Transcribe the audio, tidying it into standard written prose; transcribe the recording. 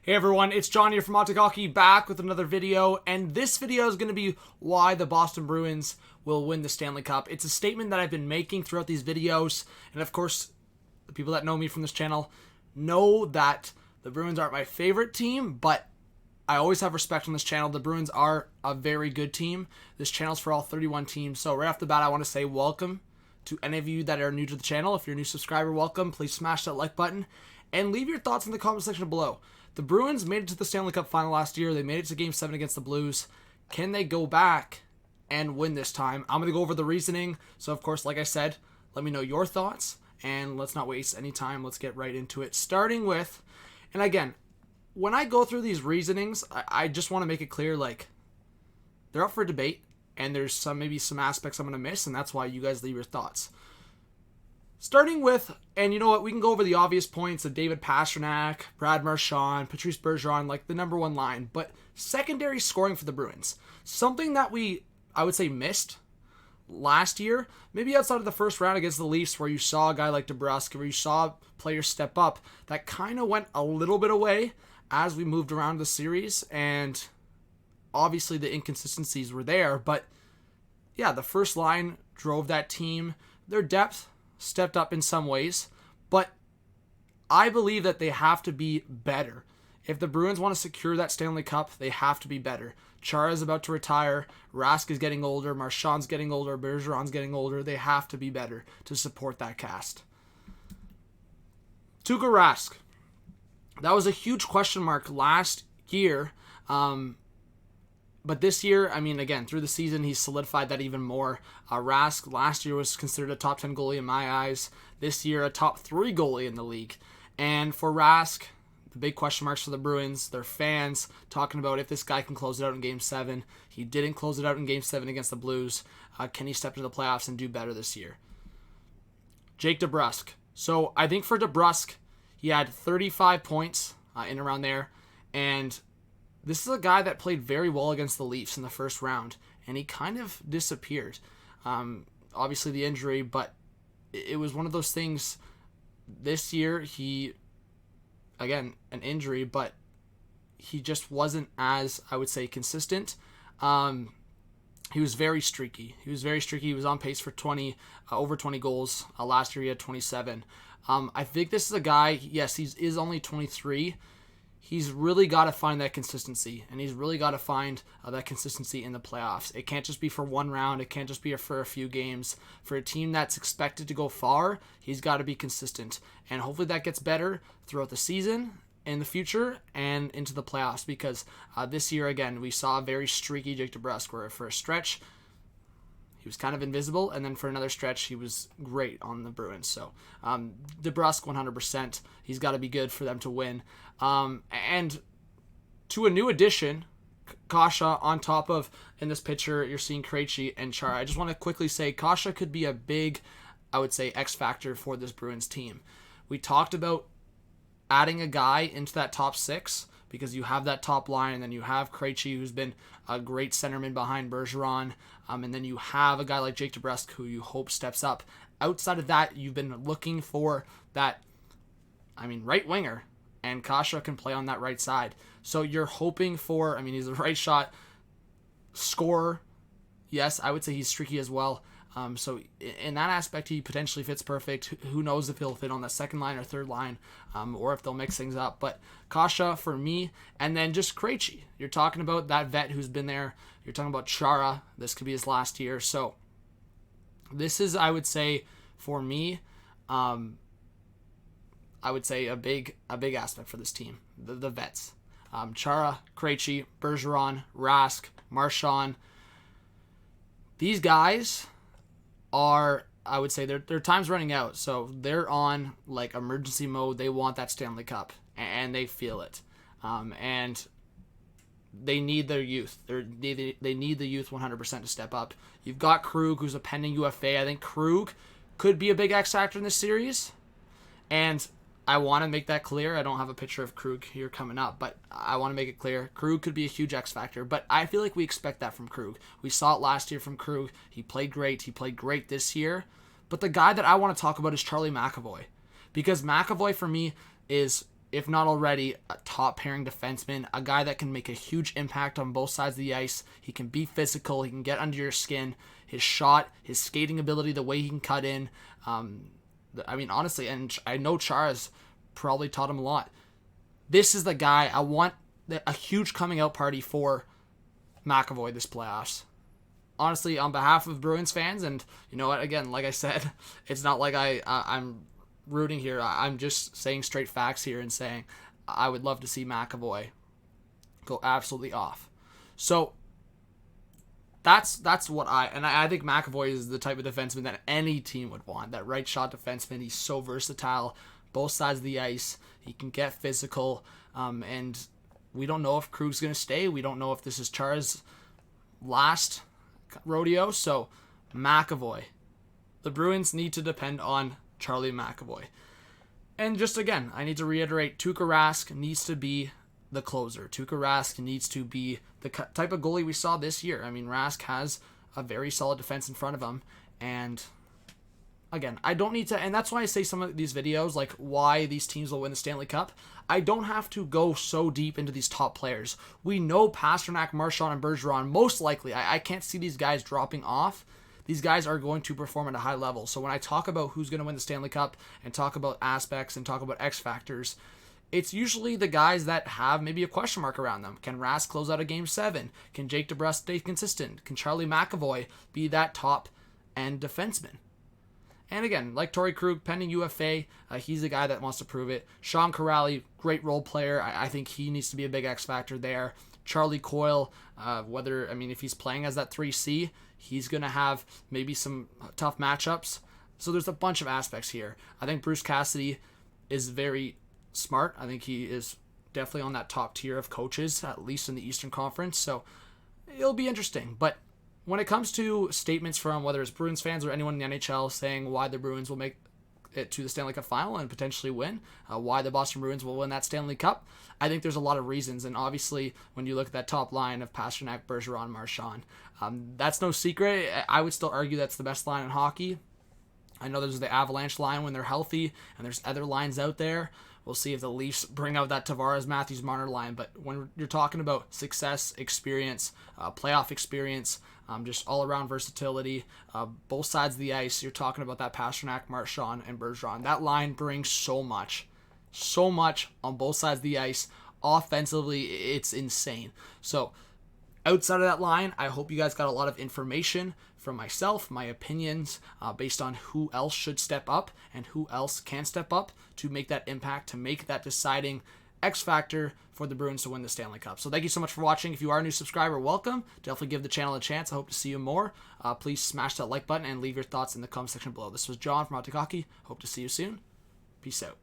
Hey everyone, it's John here from NHL and Hockey back with another video, and this video is going to be why the Boston Bruins will win the Stanley Cup. It's a statement that I've been making throughout these videos, and of course, the people that know me from this channel know that the Bruins aren't my favorite team, but I always have respect on this channel. The Bruins are a very good team. This channel's for all 31 teams, so right off the bat, I want to say welcome to any of you that are new to the channel. If you're a new subscriber, welcome. Please smash that like button, and leave your thoughts in the comment section below. The Bruins made it to the Stanley Cup final last year. They made it to Game 7 against the Blues. Can they go back and win this time? I'm going to go over the reasoning. So, of course, like I said, let me know your thoughts. And let's not waste any time. Let's get right into it. Starting with, and again, when I go through these reasonings, I just want to make it clear, like, they're up for debate. And there's maybe some aspects I'm going to miss. And that's why you guys leave your thoughts. Starting with, and you know what, we can go over the obvious points of David Pastrnak, Brad Marchand, Patrice Bergeron, like the number one line, but secondary scoring for the Bruins. Something that I would say, missed last year, maybe outside of the first round against the Leafs, where you saw a guy like DeBrusk, where you saw players step up, that kind of went a little bit away as we moved around the series, and obviously the inconsistencies were there, but yeah, the first line drove that team. Their depth stepped up in some ways, but I believe that they have to be better. If the Bruins want to secure that Stanley Cup, they have to be better. Chara is about to retire. Rask is getting older. Marchand's getting older. Bergeron's getting older. They have to be better to support that cast. Tuukka Rask. That was a huge question mark last year. But this year, I mean, again, through the season, he's solidified that even more. Rask last year was considered a top 10 goalie in my eyes. This year, a top 3 goalie in the league. And for Rask, the big question marks for the Bruins, their fans talking about if this guy can close it out in Game 7. He didn't close it out in Game 7 against the Blues. Can he step into the playoffs and do better this year? Jake DeBrusk. So I think for DeBrusk, he had 35 points in around there. And this is a guy that played very well against the Leafs in the first round, and he kind of disappeared. Obviously the injury, but it was one of those things. This year, again, an injury, but he just wasn't as, I would say, consistent. He was very streaky. He was on pace for over 20 goals. Last year he had 27. I think this is a guy, yes, he is only 23. He's really got to find that consistency, and he's really got to find that consistency in the playoffs. It can't just be for one round. It can't just be for a few games. For a team that's expected to go far, he's got to be consistent, and hopefully that gets better throughout the season, in the future, and into the playoffs, because this year, again, we saw a very streaky Jake DeBrusk, where for a stretch, he was kind of invisible, and then for another stretch, he was great on the Bruins. So, DeBrusk, 100%. He's got to be good for them to win. And to a new addition, Kasha, on top of, in this picture, you're seeing Krejci and Chara. I just want to quickly say, Kasha could be a big, I would say, X factor for this Bruins team. We talked about adding a guy into that top 6, because you have that top line, and then you have Krejci, who's been a great centerman behind Bergeron, and then you have a guy like Jake DeBrusk, who you hope steps up. Outside of that, you've been looking for that, right winger, and Kasha can play on that right side. So you're hoping for, he's a right shot scorer. Yes, I would say he's streaky as well. So in that aspect, he potentially fits perfect. Who knows if he'll fit on the second line or third line, or if they'll mix things up. But Kasha for me, and then just Krejci. You're talking about that vet who's been there. You're talking about Chara. This could be his last year. So this is, I would say, for me, I would say a big aspect for this team. The vets. Chara, Krejci, Bergeron, Rask, Marchand. These guys are, I would say, their time's running out, so they're on like emergency mode. They want that Stanley Cup, and they feel it, and they need their youth. They need the youth 100% to step up. You've got Krug, who's a pending UFA. I think Krug could be a big X factor in this series, and I want to make that clear. I don't have a picture of Krug here coming up, but I want to make it clear. Krug could be a huge X factor, but I feel like we expect that from Krug. We saw it last year from Krug. He played great. He played great this year. But the guy that I want to talk about is Charlie McAvoy, because McAvoy for me is if not already, a top pairing defenseman, a guy that can make a huge impact on both sides of the ice. He can be physical. He can get under your skin. His shot, his skating ability, the way he can cut in. Honestly, and I know Chara's probably taught him a lot. This is the guy. I want a huge coming out party for McAvoy this playoffs. Honestly, on behalf of Bruins fans, and you know what, again, like I said, it's not like I'm rooting here. I'm just saying straight facts here and saying I would love to see McAvoy go absolutely off. So that's what I think McAvoy is the type of defenseman that any team would want. That right shot defenseman. He's so versatile, both sides of the ice. He can get physical, and we don't know if Krug's going to stay. We don't know if this is Chara's last rodeo. So McAvoy, the Bruins need to depend on Charlie McAvoy. And just again, I need to reiterate, Tuukka Rask needs to be the closer. Tuukka Rask needs to be the type of goalie we saw this year. I mean, Rask has a very solid defense in front of him. And again, I don't need to, and that's why I say some of these videos, like why these teams will win the Stanley Cup. I don't have to go so deep into these top players. We know Pastrnak, Marchand, and Bergeron, most likely. I can't see these guys dropping off. These guys are going to perform at a high level. So when I talk about who's going to win the Stanley Cup and talk about aspects and talk about X factors, it's usually the guys that have maybe a question mark around them. Can Rask close out a Game 7? Can Jake DeBrusk stay consistent? Can Charlie McAvoy be that top-end defenseman? And again, like Torrey Krug, pending UFA, he's a guy that wants to prove it. Sean Corrali, great role player. I think he needs to be a big X factor there. Charlie Coyle, if he's playing as that 3C, he's going to have maybe some tough matchups. So there's a bunch of aspects here. I think Bruce Cassidy is very smart. I think he is definitely on that top tier of coaches, at least in the Eastern Conference. So it'll be interesting. But when it comes to statements from whether it's Bruins fans or anyone in the NHL saying why the Bruins will make it to the Stanley Cup final and potentially win, why the Boston Bruins will win that Stanley Cup, I think there's a lot of reasons. And obviously, when you look at that top line of Pastrnak, Bergeron, Marchand, that's no secret. I would still argue that's the best line in hockey. I know there's the Avalanche line when they're healthy, and there's other lines out there. We'll see if the Leafs bring out that Tavares, Matthews, Marner line. But when you're talking about success, experience, playoff experience, just all-around versatility, both sides of the ice, you're talking about that Pastrnak, Marchand, and Bergeron. That line brings so much on both sides of the ice. Offensively, it's insane. So outside of that line, I hope you guys got a lot of information from myself, my opinions, based on who else should step up and who else can step up to make that impact, to make that deciding X factor for the Bruins to win the Stanley Cup. So thank you so much for watching. If you are a new subscriber, welcome. Definitely give the channel a chance. I hope to see you more. Please smash that like button and leave your thoughts in the comment section below. This was John from RPO Hockey. Hope to see you soon. Peace out.